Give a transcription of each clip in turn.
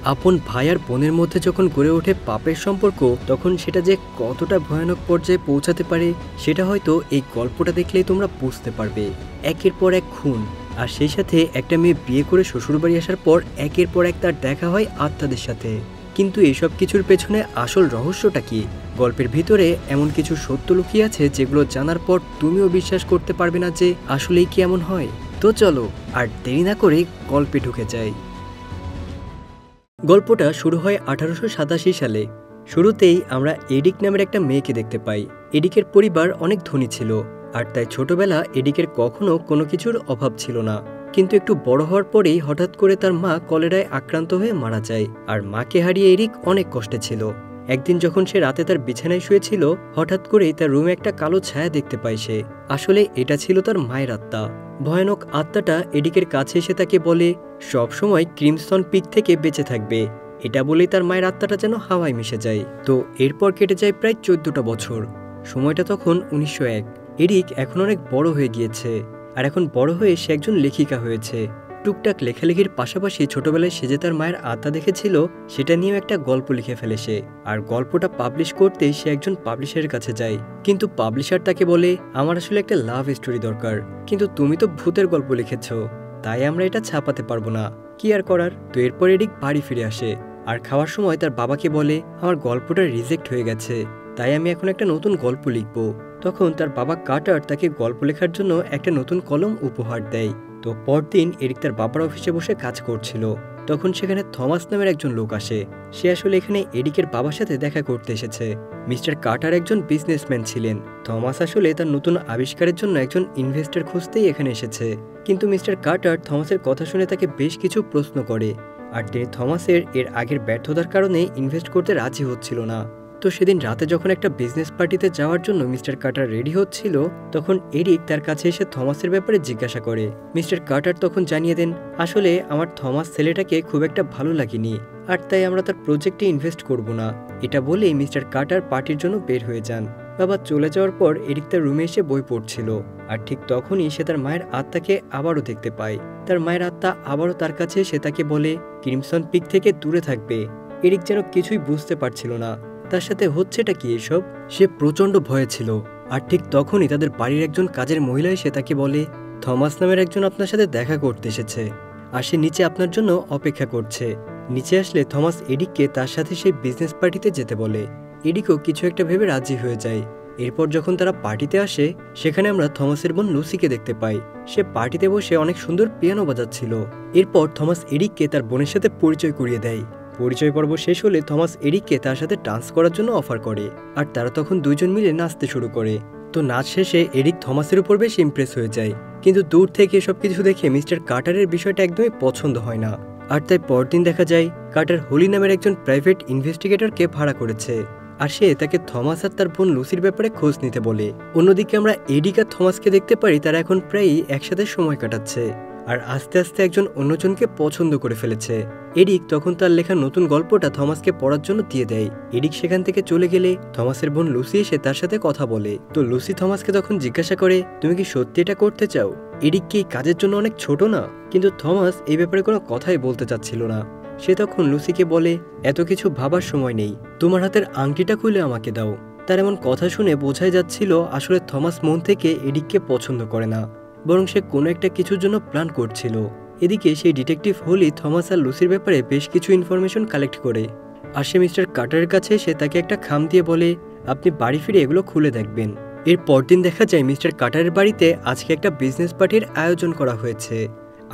আপন ভাই আর বোনের মধ্যে যখন গড়ে ওঠে পাপের সম্পর্ক, তখন সেটা যে কতটা ভয়ানক পর্যায়ে পৌঁছাতে পারে সেটা হয়তো এই গল্পটা দেখলেই তোমরা বুঝতে পারবে। একের পর এক খুন, আর সেই সাথে একটা মেয়ে বিয়ে করে শ্বশুরবাড়ি আসার পর একের পর এক তার দেখা হয় আত্মাদের সাথে। কিন্তু এসব কিছুর পেছনে আসল রহস্যটা কি? গল্পের ভিতরে এমন কিছু সত্য লুকিয়ে আছে যেগুলো জানার পর তুমিও বিশ্বাস করতে পারবে না যে আসলেই কি এমন হয়। তো চলো আর দেরি না করে গল্পে ঢুকে যাই। গল্পটা শুরু হয় 1887 সালে। শুরুতেই আমরা এডিক নামের একটা মেয়েকে দেখতে পাই। এডিকের পরিবার অনেক ধনী ছিল, আর তাই ছোটবেলা এডিকের কখনো কোনো কিছুর অভাব ছিল না। কিন্তু একটু বড় হওয়ার পরেই হঠাৎ করে তার মা কলেরায় আক্রান্ত হয়ে মারা যায়, আর মাকে হারিয়ে এরিক অনেক কষ্টে ছিল। একদিন যখন সে রাতে তার বিছানায় শুয়েছিল, হঠাৎ করেই তার রুমে একটা কালো ছায়া দেখতে পায় সে। আসলে এটা ছিল তার মায়ের আত্মা। ভয়ানক আত্মাটা এডিকের কাছে এসে তাকে বলে সব সময় ক্রিমসন পিক থেকে বেঁচে থাকবে। এটা বলেই তার মায়ের আত্মাটা যেন হাওয়ায় মিশে যায়। তো এরপর কেটে যায় প্রায় 14টা বছর। সময়টা তখন 1901। এরিক এখন অনেক বড় হয়ে গিয়েছে, আর এখন বড় হয়ে সে একজন লেখিকা হয়েছে। টুকটাক লেখালেখির পাশাপাশি ছোটবেলায় সে যে তার মায়ের আত্মা দেখেছিল সেটা নিয়েও একটা গল্প লিখে ফেলে সে। আর গল্পটা পাবলিশ করতে সে একজন পাবলিশারের কাছে যায়, কিন্তু পাবলিশার তাকে বলে আমার আসলে একটা লাভ স্টোরি দরকার, কিন্তু তুমি তো ভূতের গল্প লিখেছো, তাই আমরা এটা ছাপাতে পারবো না। কি আর করার। তো এরপর এরিক বাড়ি ফিরে আসে, আর খাওয়ার সময় তার বাবাকে বলে আমার গল্পটা রিজেক্ট হয়ে গেছে, তাই আমি এখন একটা নতুন গল্প লিখব। তখন তার বাবা কার্টার তাকে গল্প লেখার জন্য একটা নতুন কলম উপহার দেয়। তো পরদিন এরিক তার বাবার অফিসে বসে কাজ করছিল, তখন সেখানে থমাস নামের একজন লোক আসে। সে আসলে এখানে এরিকের বাবার সাথে দেখা করতে এসেছে। মিস্টার কার্টার একজন বিজনেসম্যান ছিলেন। থমাস আসলে তার নতুন আবিষ্কারের জন্য একজন ইনভেস্টর খুঁজতেই এখানে এসেছে। কিন্তু মিস্টার কার্টার থমাসের কথা শুনে তাকে বেশ কিছু প্রশ্ন করে, আর তিনি থমাসের এর আগের ব্যর্থতার কারণে ইনভেস্ট করতে রাজি হচ্ছিল না। তো সেদিন রাতে যখন একটা বিজনেস পার্টিতে যাওয়ার জন্য মিস্টার কার্টার রেডি হচ্ছিল, তখন এরিক তার কাছে এসে থমাসের ব্যাপারে জিজ্ঞাসা করে। মিস্টার কার্টার তখন জানিয়ে দেন আসলে আমার থমাস ছেলেটাকে খুব একটা ভালো লাগেনি, আর তাই আমরা তার প্রজেক্টে ইনভেস্ট করব না। এটা বলেই মিস্টার কার্টার পার্টির জন্য বের হয়ে যান। বাবা চলে যাওয়ার পর এরিক তার রুমে এসে বই পড়ছিল, আর ঠিক তখনই সে তার মায়ের আত্মাকে আবারও দেখতে পায়। তার মায়ের আত্মা আবারও তার কাছে এসে তাকে বলে ক্রিমসন পিক থেকে দূরে থাকবে। এরিক যেন কিছুই বুঝতে পারছিল না তার সাথে হচ্ছেটা কি এসব। সে প্রচন্ড ভয়ে ছিল, আর ঠিক তখনই তাদের বাড়ির একজন কাজের মহিলা এসে তাকে বলে থমাস নামের একজন আপনার সাথে দেখা করতে এসেছে, আর সে নিচে আপনার জন্য অপেক্ষা করছে। নিচে আসলে থমাস এরিককে তার সাথে সেই বিজনেস পার্টিতে যেতে বলে। এরিকও কিছু একটা ভেবে রাজি হয়ে যায়। এরপর যখন তারা পার্টিতে আসে, সেখানে আমরা থমাসের বোন লুসিকে দেখতে পাই। সে পার্টিতে বসে অনেক সুন্দর পিয়ানো বাজাচ্ছিল। এরপর থমাস এরিককে তার বোনের সাথে পরিচয় করিয়ে দেয়। পরিচয় পর্ব শেষ হলে থমাস এরিককে তার সাথে ডান্স করার জন্য অফার করে, আর তারা তখন দুইজন মিলে নাচতে শুরু করে। তো নাচ শেষে এরিক থমাসের উপর বেশ ইমপ্রেস হয়ে যায়, কিন্তু দূর থেকে এসব কিছু দেখে মিস্টার কার্টারের বিষয়টা একদমই পছন্দ হয় না। আর তাই পরদিন দেখা যায় কার্টার হোলি নামের একজন প্রাইভেট ইনভেস্টিগেটরকে ভাড়া করেছে, আর সে তাকে থমাস আর তার বোন লুসির ব্যাপারে খোঁজ নিতে বলে। অন্যদিকে আমরা এরিক আর থমাসকে দেখতে পারি তারা এখন প্রায়ই একসাথে সময় কাটাচ্ছে, আর আস্তে আস্তে একজন অন্যজনকে পছন্দ করে ফেলেছে। এরিক তখন তার লেখা নতুন গল্পটা থমাসকে পড়ার জন্য দিয়ে দেয়। এরিক সেখান থেকে চলে গেলে থমাসের বোন লুসি এসে তার সাথে কথা বলে। তো লুসি থমাসকে তখন জিজ্ঞাসা করে তুমি কি সত্যি এটা করতে চাও? এরিক কি কাজের জন্য অনেক ছোট না? কিন্তু থমাস এই ব্যাপারে কোনো কথাই বলতে চাচ্ছিল না। সে তখন লুসিকে বলে এত কিছু ভাবার সময় নেই, তোমার হাতের আংটিটা খুলে আমাকে দাও। তার এমন কথা শুনে বোঝাই যাচ্ছিল আসলে থমাস মন থেকে এরিককে পছন্দ করে না, বরং সে কোনো একটা কিছুর জন্য প্ল্যান করছিল। এদিকে সেই ডিটেকটিভ হোলি থমাস আর লুসির ব্যাপারে বেশ কিছু ইনফরমেশন কালেক্ট করে। আর সে মিস্টার কার্টারের কাছে এসে তাকে একটা খাম দিয়ে বলে আপনি বাড়ি ফিরে এগুলো খুলে দেখবেন। এর পরদিন দেখা যায় মিস্টার কার্টারের বাড়িতে আজকে একটা বিজনেস পার্টির আয়োজন করা হয়েছে,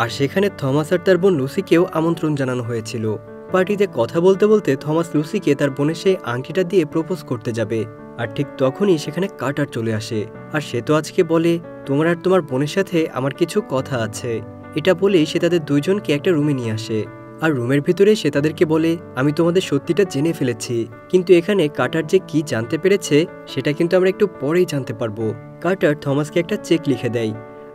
আর সেখানে থমাস আর তার বোন লুসিকেও আমন্ত্রণ জানানো হয়েছিল। পার্টিতে কথা বলতে বলতে থমাস লুসিকে তার বোনের সেই আংটিটা দিয়ে প্রপোজ করতে যাবে, আর ঠিক তখনই সেখানে কার্টার চলে আসে। আর সে তো আজকে বলে তোমার আর তোমার বোনের সাথে আমার কিছু কথা আছে। এটা বলেই সে তাদের দুইজনকে একটা রুমে নিয়ে আসে, আর রুমের ভিতরে সে তাদেরকে বলে আমি তোমাদের সত্যিটা জেনে ফেলেছি, কিন্তু এখানে কার্টার যে কি জানতে পেরেছে সেটা কিন্তু আমরা একটু পরেই জানতে পারবো। কার্টার থমাসকে একটা চেক লিখে দেয়,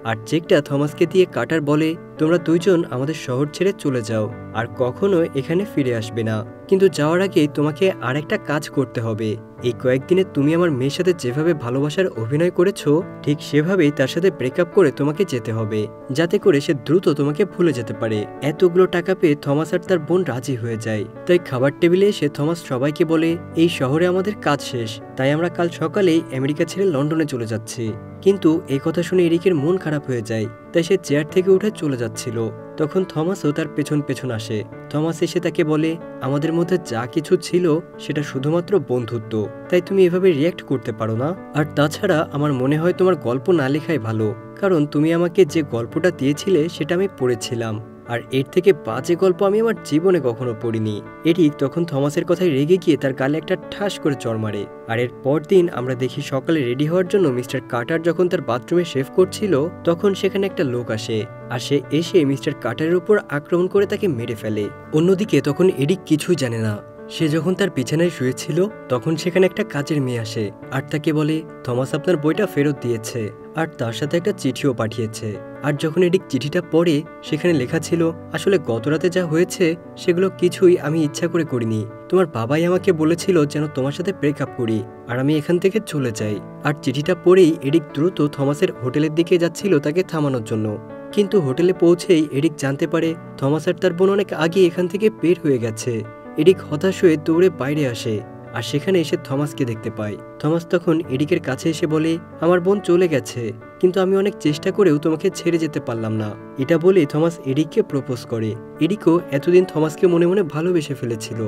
আর চেকটা থমাসকে দিয়ে কার্টার বলে তোমরা দুইজন আমাদের শহর ছেড়ে চলে যাও আর কখনো এখানে ফিরে আসবে না, কিন্তু যাওয়ার আগে তোমাকে আর একটা কাজ করতে হবে। এই কয়েকদিনে তুমি আমার মেয়ের সাথে যেভাবে ভালোবাসার অভিনয় করেছো ঠিক সেভাবেই তার সাথে ব্রেকআপ করে তোমাকে যেতে হবে, যাতে করে সে দ্রুত তোমাকে ভুলে যেতে পারে। এতগুলো টাকা পেয়ে থমাস আর তার বোন রাজি হয়ে যায়। তাই খাবার টেবিলে এসে থমাস সবাইকে বলে, এই শহরে আমাদের কাজ শেষ, তাই আমরা কাল সকালেই আমেরিকা ছেড়ে লন্ডনে চলে যাচ্ছি। কিন্তু এই কথা শুনে এরিকের মন খারাপ হয়ে যায়, তাই সে চেয়ার থেকে উঠে চলে যাচ্ছিল। তখন থমাসও তার পেছন পেছন আসে। থমাস এসে তাকে বলে, আমাদের মধ্যে যা কিছু ছিল সেটা শুধুমাত্র বন্ধুত্ব, তাই তুমি এভাবে রিয়্যাক্ট করতে পারো না। আর তাছাড়া আমার মনে হয় তোমার গল্প না লেখাই ভালো, কারণ তুমি আমাকে যে গল্পটা দিয়েছিলে সেটা আমি পড়েছিলাম, আর এর থেকে বাজে গল্প আমি আমার জীবনে কখনো পড়িনি। এরিক তখন থমাসের কথায় রেগে গিয়ে তার গালে একটা ঠাস করে চড় মারে। আর এর পরদিন আমরা দেখি সকালে রেডি হওয়ার জন্য মিস্টার কার্টার যখন তার বাথরুমে শেভ করছিল তখন সেখানে একটা লোক আসে, আর সে এসে মিস্টার কার্টারের উপর আক্রমণ করে তাকে মেরে ফেলে। অন্যদিকে তখন এরিক কিছুই জানে না। সে যখন তার বিছানায় শুয়েছিল তখন সেখানে একটা কাজের মেয়ে আসে আর তাকে বলে, থমাস আপনার বইটা ফেরত দিয়েছে আর তার সাথে একটা চিঠিও পাঠিয়েছে। আর যখন এডিক চিঠিটা পড়ে সেখানে লেখা ছিল, আসলে গতরাতে যা হয়েছে সেগুলো কিছুই আমি ইচ্ছা করে করিনি। তোমার বাবাই আমাকে বলেছিল যেন তোমার সাথে ব্রেকআপ করি আর আমি এখান থেকে চলে যাই। আর চিঠিটা পড়েই এডিক দ্রুত থমাসের হোটেলের দিকে যাচ্ছিল তাকে থামানোর জন্য, কিন্তু হোটেলে পৌঁছেই এডিক জানতে পারে থমাস আর তার বোন অনেক আগে এখান থেকে বের হয়ে গেছে। এডিক হতাশ হয়ে দৌড়ে বাইরে আসে আর সেখানে এসে থমাসকে দেখতে পায়। থমাস তখন এডিকের কাছে এসে বলে, আমার বোন চলে গেছে, কিন্তু আমি অনেক চেষ্টা করেও তোমাকে ছেড়ে যেতে পারলাম না। এটা বলে থমাস এডিককে প্রপোজ করে। এডিকও এতদিন থমাসকে মনে মনে ভালোবেসে ফেলেছিল,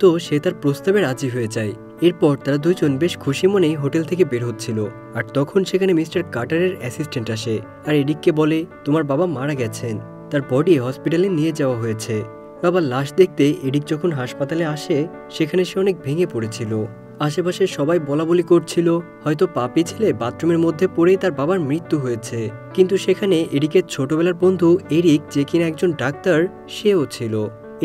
তো সে তার প্রস্তাবে রাজি হয়ে যায়। এরপর তারা দুজন বেশ খুশি মনেই হোটেল থেকে বের হচ্ছিল, আর তখন সেখানে মিস্টার কার্টারের অ্যাসিস্ট্যান্ট আসে আর এডিককে বলে, তোমার বাবা মারা গেছেন, তার বডি হসপিটালে নিয়ে যাওয়া হয়েছে। বাবার লাশ দেখতে এডিক যখন হাসপাতালে আসে সেখানে সে অনেক ভেঙে পড়েছিল। আশেপাশে সবাই বলাবলি করছিল হয়তো পাপি ছেলে বাথরুমের মধ্যে পড়েই তার বাবার মৃত্যু হয়েছে, কিন্তু সেখানে এডিকের ছোটবেলার বন্ধু এরিক, যে কিনা একজন ডাক্তার, সেও ছিল।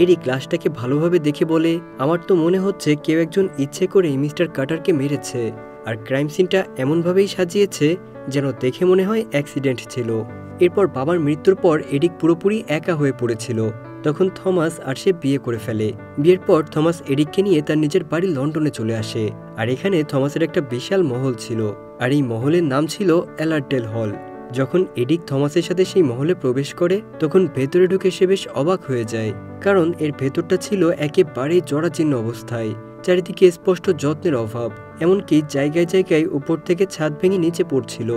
এরিক লাশটাকে ভালোভাবে দেখে বলে, আমার তো মনে হচ্ছে কেউ একজন ইচ্ছে করে মিস্টার কার্টারকে মেরেছে, আর ক্রাইম সিনটা এমনভাবেই সাজিয়েছে যেন দেখে মনে হয় অ্যাক্সিডেন্ট ছিল। এরপর বাবার মৃত্যুর পর এডিক পুরোপুরি একা হয়ে পড়েছিল। তখন থমাস আর সে বিয়ে করে ফেলে। বিয়ের পর থমাস এডিককে নিয়ে তার নিজের বাড়ি লন্ডনে চলে আসে, আর এখানে থমাসের একটা বিশাল মহল ছিল, আর এই মহলের নাম ছিল অ্যালারডেল হল। যখন এডিক থমাসের সাথে সেই মহলে প্রবেশ করে তখন ভেতরে ঢুকে সে বেশ অবাক হয়ে যায়, কারণ এর ভেতরটা ছিল একেবারে জরাজীর্ণ অবস্থায়, চারিদিকে স্পষ্ট যত্নের অভাব, এমনকি জায়গায় জায়গায় উপর থেকে ছাদ ভেঙে নিচে পড়ছিল।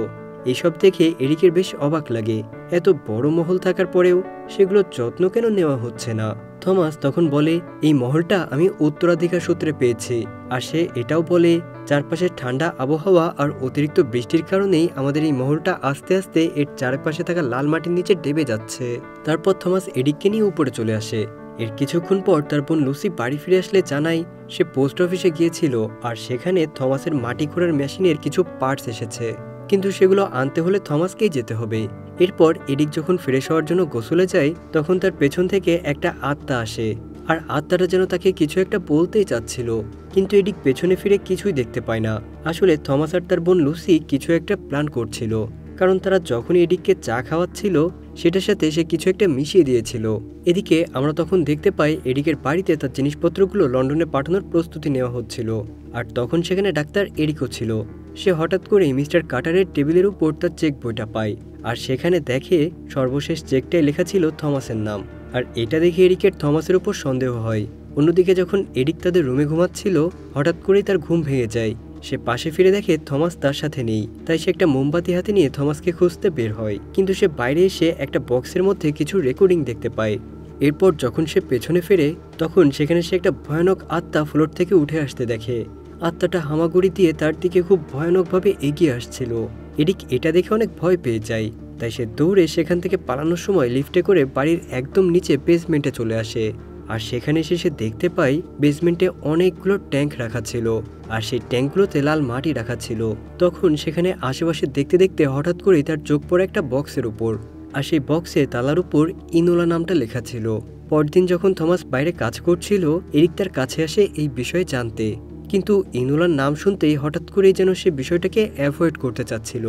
এসব দেখে এরিকের বেশ অবাক লাগে, এত বড় মহল থাকার পরেও সেগুলো যত্ন কেন নেওয়া হচ্ছে না। থমাস তখন বলে, এই মহলটা আমি উত্তরাধিকার সূত্রে পেয়েছি, আর সে এটাও বলে চারপাশে ঠান্ডা আবহাওয়া আর অতিরিক্ত বৃষ্টির কারণেই আমাদের এই মহলটা আস্তে আস্তে এর চারপাশে থাকা লাল মাটির নিচে ডেবে যাচ্ছে। তারপর থমাস এডিককে নিয়ে উপরে চলে আসে। এর কিছুক্ষণ পর তার বোন লুসি বাড়ি ফিরে আসলে জানায় সে পোস্ট অফিসে গিয়েছিল আর সেখানে থমাসের মাটি খোঁড়ার মেশিনের কিছু পার্টস এসেছে, কিন্তু সেগুলো আনতে হলে থমাসকেই যেতে হবে। এরপর এডিক যখন ফ্রেশ হওয়ার জন্য গোসলে যায় তখন তার পেছন থেকে একটা আত্মা আসে, আর আত্মাটা যেন তাকে কিছু একটা বলতেই চাচ্ছিল, কিন্তু এডিক পেছনে ফিরে কিছুই দেখতে পায় না। আসলে থমাস আর তার বোন লুসি কিছু একটা প্ল্যান করছিল, কারণ তারা যখনই এডিককে চা খাওয়াচ্ছিল সেটার সাথে সে কিছু একটা মিশিয়ে দিয়েছিল। এদিকে আমরা তখন দেখতে পাই এডিকের বাড়িতে তার জিনিসপত্রগুলো লন্ডনে পাঠানোর প্রস্তুতি নেওয়া হচ্ছিল, আর তখন সেখানে ডাক্তার এরিকও ছিল। সে হঠাৎ করেই মিস্টার কার্টারের টেবিলের উপর তার চেক বইটা পায়, আর সেখানে দেখে সর্বশেষ চেকটায় লেখা ছিল থমাসের নাম, আর এটা দেখে এরিকের থমাসের উপর সন্দেহ হয়। অন্যদিকে যখন এরিক তাদের রুমে ঘুমাচ্ছিল হঠাৎ করেই তার ঘুম ভেঙে যায়। সে পাশে ফিরে দেখে থমাস তার সাথে নেই, তাই সে একটা মোমবাতি হাতে নিয়ে থমাসকে খুঁজতে বের হয়, কিন্তু সে বাইরে এসে একটা বক্সের মধ্যে কিছু রেকর্ডিং দেখতে পায়। এরপর যখন সে পেছনে ফেরে তখন সেখানে সে একটা ভয়ানক আত্মা ফ্লোর থেকে উঠে আসতে দেখে। আত্মাটা হামাগুড়ি দিয়ে তার দিকে খুব ভয়ানকভাবে এগিয়ে আসছিল। এরিক এটা দেখে অনেক ভয় পেয়ে যায়, তাই সে দৌড়ে সেখান থেকে পালানোর সময় লিফটে করে বাড়ির একদম নিচে বেসমেন্টে চলে আসে, আর সেখানে এসে সে দেখতে পায় বেসমেন্টে অনেকগুলো ট্যাঙ্ক রাখা ছিল, আর সেই ট্যাঙ্কগুলোতে লাল মাটি রাখা ছিল। তখন সেখানে আশেপাশে দেখতে দেখতে হঠাৎ করেই তার চোখ পড়ে একটা বক্সের উপর, আর সেই বক্সে তালার উপর ইনোলা নামটা লেখা ছিল। পরদিন যখন থমাস বাইরে কাজ করছিল এরিক তার কাছে আসে এই বিষয়ে জানতে, কিন্তু ইনোলার নাম শুনতেই হঠাৎ করেই যেন সে বিষয়টাকে অ্যাভয়েড করতে চাচ্ছিল।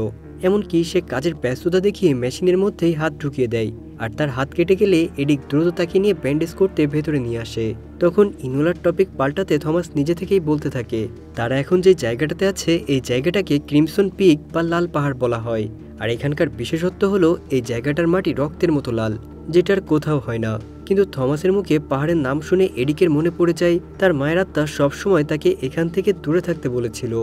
এমনকি সে কাজের ব্যস্ততা দেখিয়ে মেশিনের মধ্যেই হাত ঢুকিয়ে দেয়, আর তার হাত কেটে গেলে এডিক দ্রুত তাকে নিয়ে ব্যান্ডেজ করতে ভেতরে নিয়ে আসে। তখন ইনোলার টপিক পাল্টাতে থমাস নিজে থেকেই বলতে থাকে তারা এখন যে জায়গাটাতে আছে এই জায়গাটাকে ক্রিমসন পিক বা লাল পাহাড় বলা হয়, আর এখানকার বিশেষত্ব হলো এই জায়গাটার মাটি রক্তের মতো লাল, যেটার কোথাও হয় না। কিন্তু থমাসের মুখে পাহাড়ের নাম শুনে এডিকের মনে পড়ে যায় তার মায়ের আত্মা সবসময় তাকে এখান থেকে দূরে থাকতে বলেছিল।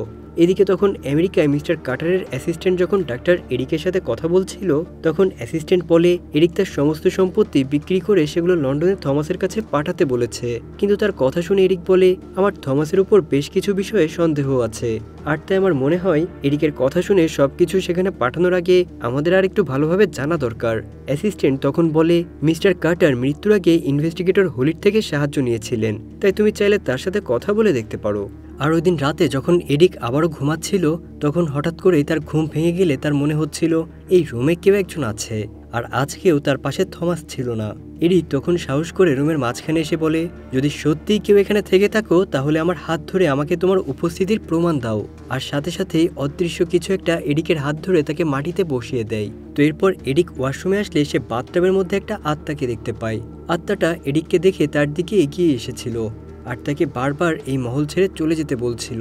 এদিকে তখন আমেরিকায় মিস্টার কাটারের অ্যাসিস্ট্যান্ট যখন ডাক্তার এরিকের সাথে কথা বলছিল, তখন অ্যাসিস্ট্যান্ট বলে এরিক তার সমস্ত সম্পত্তি বিক্রি করে সেগুলো লন্ডনে থমাসের কাছে পাঠাতে বলেছে। কিন্তু তার কথা শুনে এরিক বলে আমার থমাসের উপর বেশ কিছু বিষয়ে সন্দেহ আছে, আর তাই আমার মনে হয় এরিকের কথা শুনে সবকিছু সেখানে পাঠানোর আগে আমাদের আর একটু ভালোভাবে জানা দরকার। অ্যাসিস্ট্যান্ট তখন বলে মিস্টার কাটার মৃত্যুর আগে ইনভেস্টিগেটর হলির থেকে সাহায্য নিয়েছিলেন, তাই তুমি চাইলে তার সাথে কথা বলে দেখতে পারো। আর ওই দিন রাতে যখন এডিক আবারও ঘুমাচ্ছিল, তখন হঠাৎ করেই তার ঘুম ভেঙে গেলে তার মনে হচ্ছিল এই রুমে কেউ একজন আছে, আর আজকেও তার পাশে থমাস ছিল না। এডিক তখন সাহস করে রুমের মাঝখানে এসে বলে যদি সত্যিই কেউ এখানে থেকে থাকো তাহলে আমার হাত ধরে আমাকে তোমার উপস্থিতির প্রমাণ দাও। আর সাথে সাথেই অদৃশ্য কিছু একটা এডিকের হাত ধরে তাকে মাটিতে বসিয়ে দেয়। তো এরপর এডিক ওয়াশরুমে আসলে সে বাথটাবের মধ্যে একটা আত্মাকে দেখতে পায়। আত্মাটা এডিককে দেখে তার দিকে এগিয়ে এসেছিল আর তাকে বারবার এই মহল ছেড়ে চলে যেতে বলছিল।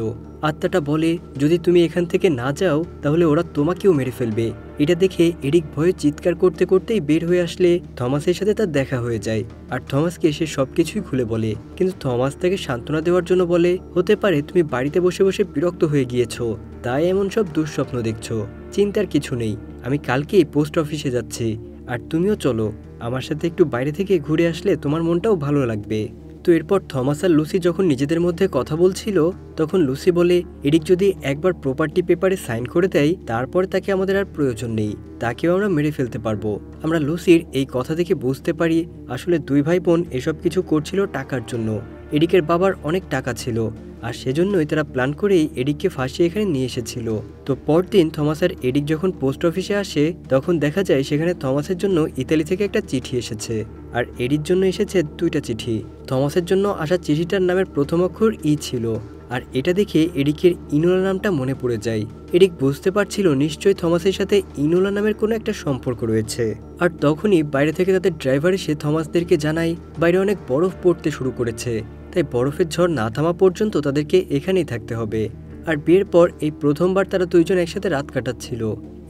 আত্মাটা বলে যদি তুমি এখান থেকে না যাও তাহলে ওরা তোমাকেও মেরে ফেলবে। এটা দেখে এডিক ভয়ে চিৎকার করতে করতেই বের হয়ে আসলে থমাসের সাথে তার দেখা হয়ে যায়, আর থমাসকে সে সবকিছুই খুলে বলে। কিন্তু থমাস তাকে সান্ত্বনা দেওয়ার জন্য বলে হতে পারে তুমি বাড়িতে বসে বসে বিরক্ত হয়ে গিয়েছো, তাই এমন সব দুঃস্বপ্ন দেখছো। চিন্তার কিছু নেই, আমি কালকেই পোস্ট অফিসে যাচ্ছি, আর তুমিও চলো আমার সাথে একটু বাইরে থেকে ঘুরে আসলে তোমার মনটাও ভালো লাগবে। তো এরপর থমাস আর লুসি যখন নিজেদের মধ্যে কথা বলছিল, তখন লুসি বলে এডিক যদি একবার প্রপার্টি পেপারে সাইন করে দেয় তারপরে তাকে আমাদের আর প্রয়োজন নেই, তাকেও আমরা মেরে ফেলতে পারবো। আমরা লুসির এই কথা দেখে বুঝতে পারি আসলে দুই ভাই বোন এসব কিছু করছিল টাকার জন্য। এডিকের বাবার অনেক টাকা ছিল, আর সেজন্যই তারা প্ল্যান করেই এডিককে ফাঁসিয়ে এখানে নিয়ে এসেছিল। তো পরদিন থমাস আর এডিক যখন পোস্ট অফিসে আসে তখন দেখা যায় সেখানে থমাসের জন্য ইতালি থেকে একটা চিঠি এসেছে, আর এডির জন্য এসেছে দুইটা চিঠি। থমাসের জন্য আসা চিঠিটার নামের প্রথম অক্ষর ই ছিল, আর এটা দেখে এডিকের ইনোলা নামটা মনে পড়ে যায়। এডিক বুঝতে পারছিল নিশ্চয়ই থমাসের সাথে ইনোলা নামের কোনো একটা সম্পর্ক রয়েছে। আর তখনই বাইরে থেকে তাদের ড্রাইভার এসে থমাসদেরকে জানায় বাইরে অনেক বরফ পড়তে শুরু করেছে, তাই বরফের ঝড় না থামা পর্যন্ত তাদেরকে এখানেই থাকতে হবে। আর বিয়ের পর এই প্রথমবার তারা দুইজন একসাথে রাত কাটাচ্ছিল।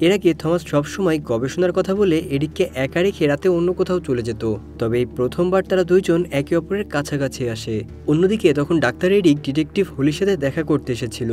এর আগে থমাস সবসময় গবেষণার কথা বলে এডিককে একা রেখে রাতে অন্য কোথাও চলে যেত, তবে এই প্রথমবার তারা দুইজন একে অপরের কাছাকাছি আসে। অন্যদিকে তখন ডাক্তার এডিক ডিটেকটিভ হোলির সাথে দেখা করতে এসেছিল।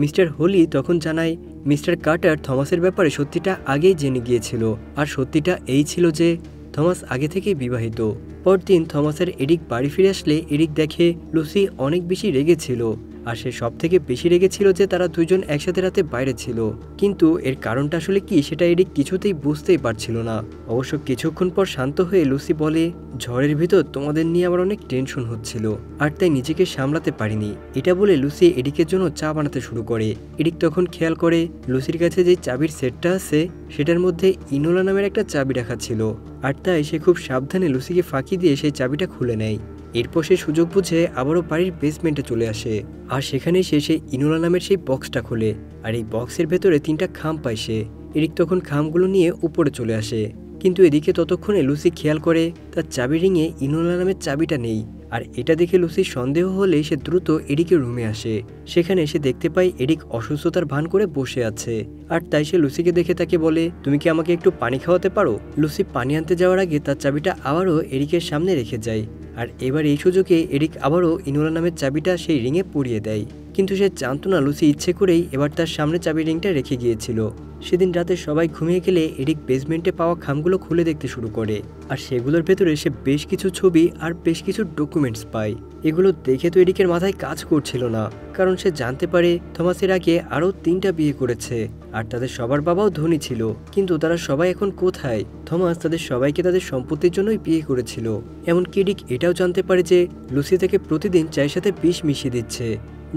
মিস্টার হোলি তখন জানায় মিস্টার কাটার থমাসের ব্যাপারে সত্যিটা আগেই জেনে গিয়েছিল, আর সত্যিটা এই ছিল যে থমাস আগে থেকেই বিবাহিত। পরদিন থমাসের এডিক বাড়ি ফিরে আসলে এডিক দেখে লুসি অনেক বেশি রেগেছিল, আর সে সব থেকে বেশি রেগেছিল যে তারা দুইজন একসাথে রাতে বাইরে ছিল। কিন্তু এর কারণটা আসলে কি সেটা এডিক কিছুতেই বুঝতেই পারছিল না। অবশ্য কিছুক্ষণ পর শান্ত হয়ে লুসি বলে ঝড়ের ভিতর তোমাদের নিয়ে আমার অনেক টেনশন হচ্ছিল, আর তাই নিজেকে সামলাতে পারিনি। এটা বলে লুসি এডিকের জন্য চা বানাতে শুরু করে। এডিক তখন খেয়াল করে লুসির কাছে যে চাবির সেটটা আছে সেটার মধ্যে ইনোলা নামের একটা চাবি রাখা ছিল, আর তাই সে খুব সাবধানে লুসিকে ফাঁকি দিয়ে সেই চাবিটা খুলে নেয়। এরপর সে সুযোগ বুঝে আবারও বাড়ির বেসমেন্টে চলে আসে, আর সেখানে সে সেই ইনোলা নামের সেই বক্সটা খোলে, আর এই বক্সের ভেতরে 3টা খাম পায় সে। এডিক তখন খামগুলো নিয়ে উপরে চলে আসে, কিন্তু এদিকে ততক্ষণে লুসি খেয়াল করে তার চাবি রিংয়ে ইনোলা নামের চাবিটা নেই। আর এটা দেখে লুসির সন্দেহ হলে সে দ্রুত এডিকের রুমে আসে। সেখানে সে দেখতে পায় এডিক অসুস্থতার ভান করে বসে আছে, আর তাই সে লুসিকে দেখে তাকে বলে তুমি কি আমাকে একটু পানি খাওয়াতে পারো। লুসি পানি আনতে যাওয়ার আগে তার চাবিটা আবারও এডিকের সামনে রেখে যায়, আর এবার এই সুযোগে এডিক আবারও ইনোলা নামের চাবিটা সেই রিংয়ে পরিয়ে দেয়। কিন্তু সে জানতো না লুসি ইচ্ছে করেই এবার তার সামনে চাবির রিংটা রেখে গিয়েছিল। সেদিন রাতে সবাই ঘুমিয়ে গেলে এডিক বেসমেন্টে পাওয়া খামগুলো খুলে দেখতে শুরু করে, আর সেগুলোর ভেতরে সে বেশ কিছু ছবি আর বেশ কিছু ডকুমেন্টস পায়। এগুলো দেখে তো এডিকের মাথায় কাজ করছিল না, কারণ সে জানতে পারে থমাসের আগে আরও 3টা বিয়ে করেছে, আর তাদের সবার বাবাও ধনী ছিল। কিন্তু তারা সবাই এখন কোথায়? থমাস তাদের সবাইকে তাদের সম্পত্তির জন্যই বিয়ে করেছিল। এমনকি এডিক এটাও জানতে পারে যে লুসি তাকে প্রতিদিন চায়ের সাথে বিষ মিশিয়ে দিচ্ছে,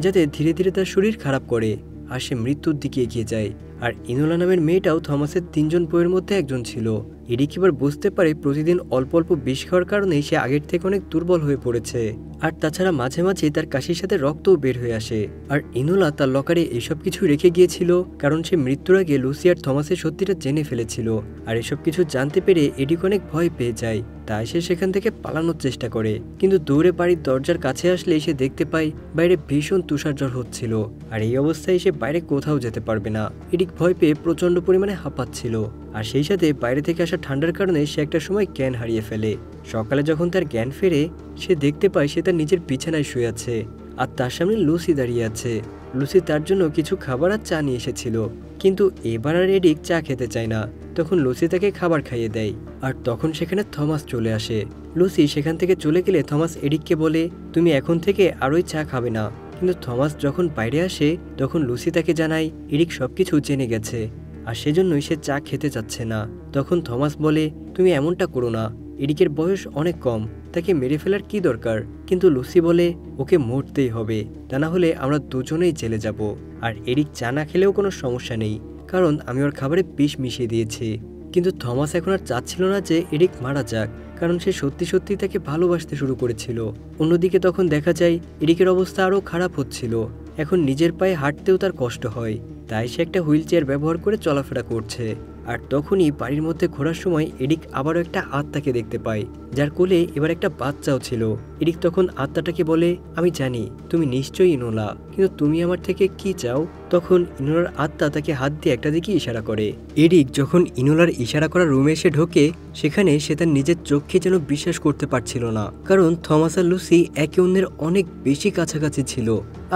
যাতে ধীরে ধীরে তার শরীর খারাপ করে, আর সে মৃত্যুর দিকে এগিয়ে যায়। আর ইনোলা নামের মেয়েটাও থমাসের 3জন বউয়ের মধ্যে একজন ছিল। এরিক এবার বুঝতে পারে প্রতিদিন অল্প অল্প বিষ খাওয়ার কারণে সে আগের থেকে অনেক দুর্বল হয়ে পড়েছে। আর তাছাড়া মাঝে মাঝে তার কাশির সাথে রক্তও বের হয়ে আসে। আর ইনোলা তার লকারে এসব কিছু রেখে গিয়েছিল কারণ সে মৃত্যুর আগে লুসি আর থমাসের সত্যিটা জেনে ফেলেছিল। আর এসব কিছু জানতে পেরে এরিক অনেক ভয় পেয়ে যায়, তাই সে সেখান থেকে পালানোর চেষ্টা করে। কিন্তু দৌড়ে বাড়ির দরজার কাছে আসলে সে দেখতে পায় বাইরে ভীষণ তুষারঝড় হচ্ছিল। আর এই অবস্থায় সে বাইরে কোথাও যেতে পারবে না। এরিক ভয় পেয়ে প্রচন্ড পরিমাণে হাঁপাচ্ছিল। আর সেই সাথে বাইরে থেকে আসা ঠান্ডার কারণে সে একটা সময় জ্ঞান হারিয়ে ফেলে। সকালে যখন তার জ্ঞান ফেরে সে দেখতে পায় সে তার নিজের বিছানায় শুয়ে আছে, আর তার সামনে লুসি দাঁড়িয়ে আছে। লুসি তার জন্য কিছু খাবার আর চা নিয়ে এসেছিল, কিন্তু এবার আর এরিক চা খেতে চায় না। তখন লুসি তাকে খাবার খাইয়ে দেয়। আর তখন সেখানে থমাস চলে আসে। লুসি সেখান থেকে চলে গেলে থমাস এরিককে বলে, তুমি এখন থেকে আরোই চা খাবে না। কিন্তু থমাস যখন বাইরে আসে তখন লুসি তাকে জানায় এরিক সবকিছু জেনে গেছে, আর সেজন্যই সে চা খেতে চাচ্ছে না। তখন থমাস বলে, তুমি এমনটা করো না, এরিকের বয়স অনেক কম, তাকে মেরে ফেলার কি দরকার। কিন্তু লুসি বলে, ওকে মরতেই হবে, তা না হলে আমরা দুজনেই জেলে যাব। আর এরিক চা না খেলেও কোনো সমস্যা নেই, কারণ আমি ওর খাবারে বিষ মিশিয়ে দিয়েছি। কিন্তু থমাস এখন আর চাচ্ছিল না যে এরিক মারা যাক, কারণ সে সত্যি সত্যি তাকে ভালোবাসতে শুরু করেছিল। অন্যদিকে তখন দেখা যায় এরিকের অবস্থা আরও খারাপ হচ্ছিল। এখন নিজের পায়ে হাঁটতেও তার কষ্ট হয়, তাই সে একটা হুইল চেয়ার ব্যবহার করে চলাফেরা করছে। আর তখনই বাড়ির মধ্যে ঘোরার সময় এরিক আবারও একটা আত্মাকে দেখতে পায়, যার কোলে এবার একটা বাচ্চাও ছিল। এরিক তখন আত্মাটাকে বলে, আমি জানি তুমি নিশ্চয়ই ইনোলা, কিন্তু তুমি আমার থেকে কি চাও। তখন ইনোলার আত্মা তাকে হাত দিয়ে একটা দিকে ইশারা করে। এরিক যখন ইনোলার ইশারা করা রুমে এসে ঢোকে, সেখানে সে তার নিজের চোখকে যেন বিশ্বাস করতে পারছিল না, কারণ থমাস আর লুসি একে অন্যের অনেক বেশি কাছাকাছি ছিল।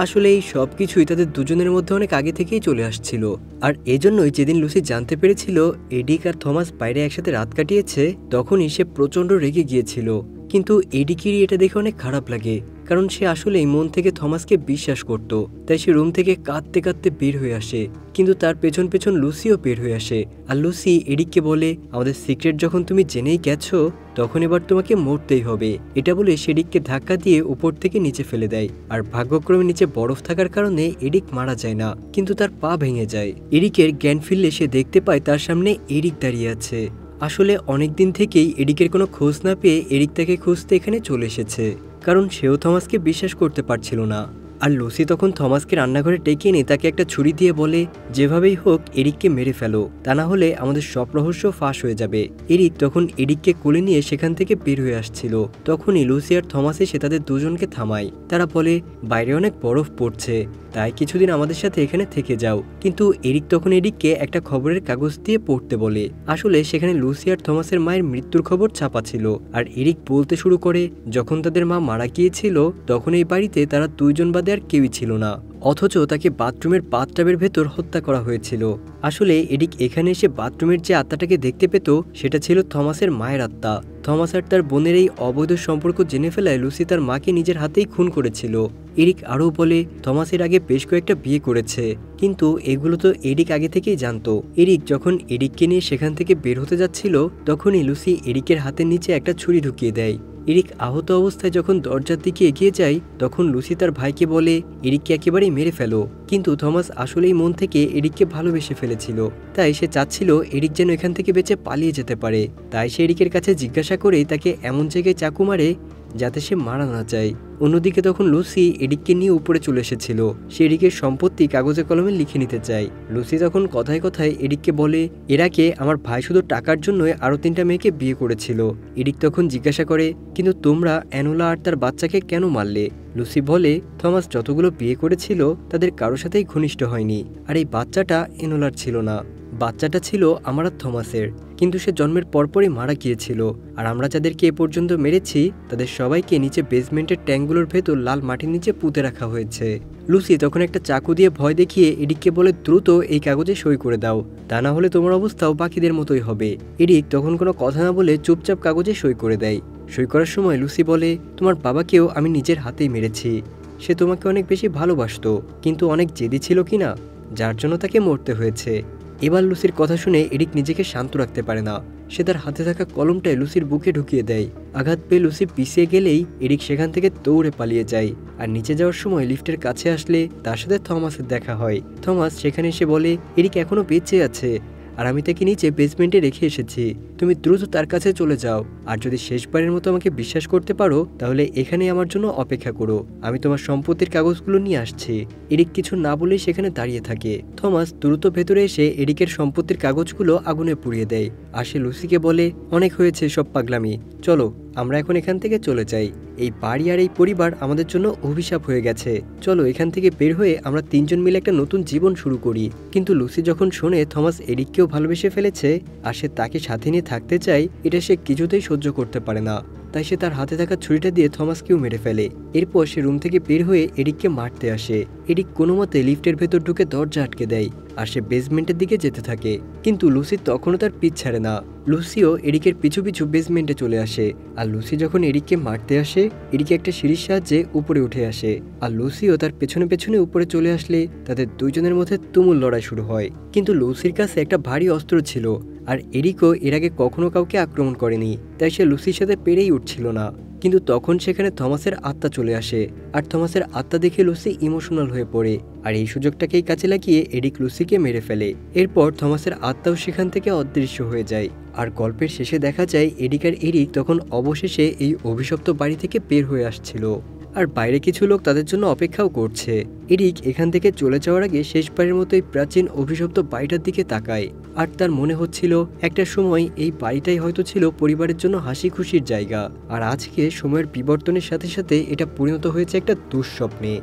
আসলে এই সব কিছুই তাদের দুজনের মধ্যে অনেক আগে থেকেই চলে আসছিল। আর এজন্যই যেদিন লুসি জানতে পেরেছিল এরিক আর থমাস বাইরে একসাথে রাত কাটিয়েছে, তখনই সে প্রচন্ড রেগে গিয়েছিল। কিন্তু এরিকেরই এটা দেখে অনেক খারাপ লাগে, কারণ সে আসলেই মন থেকে থমাসকে বিশ্বাস করত। তাই সে রুম থেকে কাঁদতে কাঁদতে বের হয়ে আসে, কিন্তু তার পেছন পেছন লুসিও বের হয়ে আসে। আর লুসি এরিককে বলে, আমাদের সিক্রেট যখন তুমি জেনেই গেছো, তখন এবার তোমাকে মরতেই হবে। এটা বলে সে এরিককে ধাক্কা দিয়ে উপর থেকে নিচে ফেলে দেয়। আর ভাগ্যক্রমে নিচে বরফ থাকার কারণে এরিক মারা যায় না, কিন্তু তার পা ভেঙে যায়। এরিকের জ্ঞান ফিরলে সে দেখতে পায় তার সামনে এরিক দাঁড়িয়ে আছে। আসলে অনেকদিন থেকেই এরিকের কোনো খোঁজ না পেয়ে এরিক তাকে খুঁজতে এখানে চলে এসেছে, কারণ সেও থমাসকে বিশ্বাস করতে পারছিল না। আর লুসি তখন থমাসকে রান্নাঘরে ডেকে এনে তাকে একটা ছুরি দিয়ে বলে, যেভাবেই হোক এরিককে মেরে ফেলো, তা না হলে আমাদের সব রহস্য ফাঁস হয়ে যাবে। এরিক তখন এরিককে কোলে নিয়ে সেখান থেকে বের হয়ে আসছিল। তখনই লুসি আর থমাস এসে তাদের দুজনকে থামায়। তারা বলে, বাইরে অনেক বরফ পড়ছে, তাই কিছুদিন আমাদের সাথে এখানে থেকে যাও। কিন্তু এরিক তখন এরিককে একটা খবরের কাগজ দিয়ে পড়তে বলে। আসলে সেখানে লুসি আর থমাসের মায়ের মৃত্যুর খবর ছাপা ছিল। আর এরিক বলতে শুরু করে, যখন তাদের মা মারা গিয়েছিল তখন এই বাড়িতে তারা দুইজন বাদে আর কেউই ছিল না, অথচ তাকে বাথরুমের বাথটাবের ভেতর হত্যা করা হয়েছিল। আসলে এরিক এখানে এসে বাথরুমের যে আত্মাটাকে দেখতে পেত সেটা ছিল থমাসের মায়ের আত্মা। থমাস আর তার বোনের এই অবৈধ সম্পর্ক জেনে ফেলায় লুসি তার মাকে নিজের হাতেই খুন করেছিল। এরিক আরও বলে, থমাসের আগে বেশ কয়েকটা বিয়ে করেছে, কিন্তু এগুলো তো এরিক আগে থেকেই জানতো। এরিক যখন এরিককে নিয়ে সেখান থেকে বের হতে যাচ্ছিল, তখনই লুসি এরিকের হাতের নিচে একটা ছুরি ঢুকিয়ে দেয়। এরিক আহত অবস্থায় যখন দরজার দিকে এগিয়ে যায়, তখন লুসি তার ভাইকে বলে, এরিককে একেবারেই মেরে ফেলো। কিন্তু থমাস আসলেই মন থেকে এরিককে ভালোবেসে ফেলেছিল, তাই সে চাচ্ছিল এরিক যেন এখান থেকে বেঁচে পালিয়ে যেতে পারে। তাই সে এরিকের কাছে জিজ্ঞাসা করে তাকে এমন জায়গায় চাকু মারে যাতে সে মারা না যায়। অন্যদিকে তখন লুসি এরিককে নিয়ে উপরে চলে এসেছিল। সে এরিকের সম্পত্তি কাগজে কলমে লিখে নিতে চায়। লুসি তখন কথায় কথায় এরিককে বলে, এর আগে আমার ভাই শুধু টাকার জন্যই আরও 3টা মেয়েকে বিয়ে করেছিল। এরিক তখন জিজ্ঞাসা করে, কিন্তু তোমরা অ্যানোলা আর তার বাচ্চাকে কেন মারলে? লুসি বলে, থমাস যতগুলো বিয়ে করেছিল তাদের কারোর সাথেই ঘনিষ্ঠ হয়নি, আর এই বাচ্চাটা অ্যানোলার ছিল না, বাচ্চাটা ছিল আমার আর থমাসের, কিন্তু সে জন্মের পরপরই মারা গিয়েছিল। আর আমরা যাদেরকে এ পর্যন্ত মেরেছি তাদের সবাইকে নিচে বেসমেন্টের ট্যাঙ্কগুলোর ভেতর লাল মাটির নিচে পুঁতে রাখা হয়েছে। লুসি তখন একটা চাকু দিয়ে ভয় দেখিয়ে এরিককে বলে, দ্রুত এই কাগজে সই করে দাও, তা না হলে তোমার অবস্থাও বাকিদের মতোই হবে। এরিক তখন কোনো কথা না বলে চুপচাপ কাগজে সই করে দেয়। সই করার সময় লুসি বলে, তোমার বাবাকেও আমি নিজের হাতেই মেরেছি, সে তোমাকে অনেক বেশি ভালোবাসতো, কিন্তু অনেক জেদি ছিল কিনা, যার জন্য তাকে মরতে হয়েছে। এবার লুসির কথা শুনে এরিক নিজেকে শান্ত রাখতে পারে না। সে তার হাতে থাকা কলমটায় লুসির বুকে ঢুকিয়ে দেয়। আঘাত পেয়ে লুসি পিছিয়ে গেলেই এরিক সেখান থেকে দৌড়ে পালিয়ে যায়। আর নিচে যাওয়ার সময় লিফটের কাছে আসলে তার সাথে থমাসের দেখা হয়। থমাস সেখানে এসে বলে এরিক এখনো বেঁচে আছে, আর আমি তাকে নিচে বেসমেন্টে রেখে এসেছি। তুমি দ্রুত তার কাছে চলে যাও, আর যদি শেষবারের মতো আমাকে বিশ্বাস করতে পারো তাহলে এখানে আমার জন্য অপেক্ষা করো। আমি তোমার সম্পত্তির কাগজগুলো নিয়ে আসছি। এরিক কিছু না বলেই সেখানে দাঁড়িয়ে থাকে। থমাস দ্রুত ভেতরে এসে এরিকের সম্পত্তির কাগজগুলো আগুনে পুড়িয়ে দেয়। আর সে লুসিকে বলে অনেক হয়েছে সব পাগলামি, চলো আমরা এখন এখান থেকে চলে যাই। এই বাড়ি আর এই পরিবার আমাদের জন্য অভিশাপ হয়ে গেছে। চলো এখান থেকে বের হয়ে আমরা তিনজন মিলে একটা নতুন জীবন শুরু করি। কিন্তু লুসি যখন শোনে থমাস এরিককেও ভালোবেসে ফেলেছে আর সে তাকে সাথে নিয়ে থাকতে চায়, এটা সে কিছুতেই সহ্য করতে পারে না। তাই সে তার হাতে থাকা ছুরিটা দিয়ে থমাসকেও মেরে ফেলে। এরপর সে রুম থেকে বের হয়ে এরিককে মারতে আসে। এরিক কোনো মতে লিফটের ভেতর ঢুকে দরজা আটকে দেয় আর সে বেসমেন্টের দিকে যেতে থাকে। কিন্তু লুসি তখনও তার পিছ ছাড়ে না। লুসিও এরিকের পিছু পিছু বেসমেন্টে চলে আসে। আর লুসি যখন এরিককে মারতে আসে, এরিক একটা সিঁড়ির সাহায্যে উপরে উঠে আসে। আর লুসিও তার পেছনে পেছনে উপরে চলে আসলে তাদের দুইজনের মধ্যে তুমুল লড়াই শুরু হয়। কিন্তু লুসির কাছে একটা ভারী অস্ত্র ছিল, আর এরিকও এর আগে কখনো কাউকে আক্রমণ করেনি, তাই সে লুসির সাথে পেরেই উঠছিল না। কিন্তু তখন সেখানে থমাসের আত্মা চলে আসে, আর থমাসের আত্মা দেখে লুসি ইমোশনাল হয়ে পড়ে। আর এই সুযোগটাকেই কাজে লাগিয়ে এরিক লুসিকে মেরে ফেলে। এরপর থমাসের আত্মাও সেখান থেকে অদৃশ্য হয়ে যায়। আর গল্পের শেষে দেখা যায় এরিক আর এরিক তখন অবশেষে এই অভিশপ্ত বাড়ি থেকে বের হয়ে আসছিল। আর বাইরে কিছু লোক তাদের জন্য অপেক্ষাও করছে। এরিক এখান থেকে চলে যাওয়ার আগে শেষবারের মতো এই প্রাচীন অভিশপ্ত বাড়িটার দিকে তাকায়। আর তার মনে হচ্ছিল একটা সময় এই বাড়িটাই হয়তো ছিল পরিবারের জন্য হাসি খুশির জায়গা। আর আজকে সময়ের বিবর্তনের সাথে সাথে এটা পরিণত হয়েছে একটা দুঃস্বপ্নে।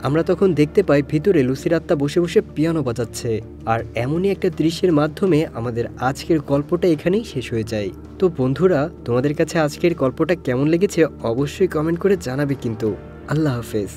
আমরা তখন দেখতে পাই ভিতরে লুসির আত্মা বসে বসে পিয়ানো বাজাচ্ছে। আর এমনই একটা দৃশ্যের মাধ্যমে আমাদের আজকের গল্পটা এখানেই শেষ হয়ে যায়। তো বন্ধুরা, তোমাদের কাছে আজকের গল্পটা কেমন লেগেছে অবশ্যই কমেন্ট করে জানাবে কিন্তু। আল্লাহ হাফেজ।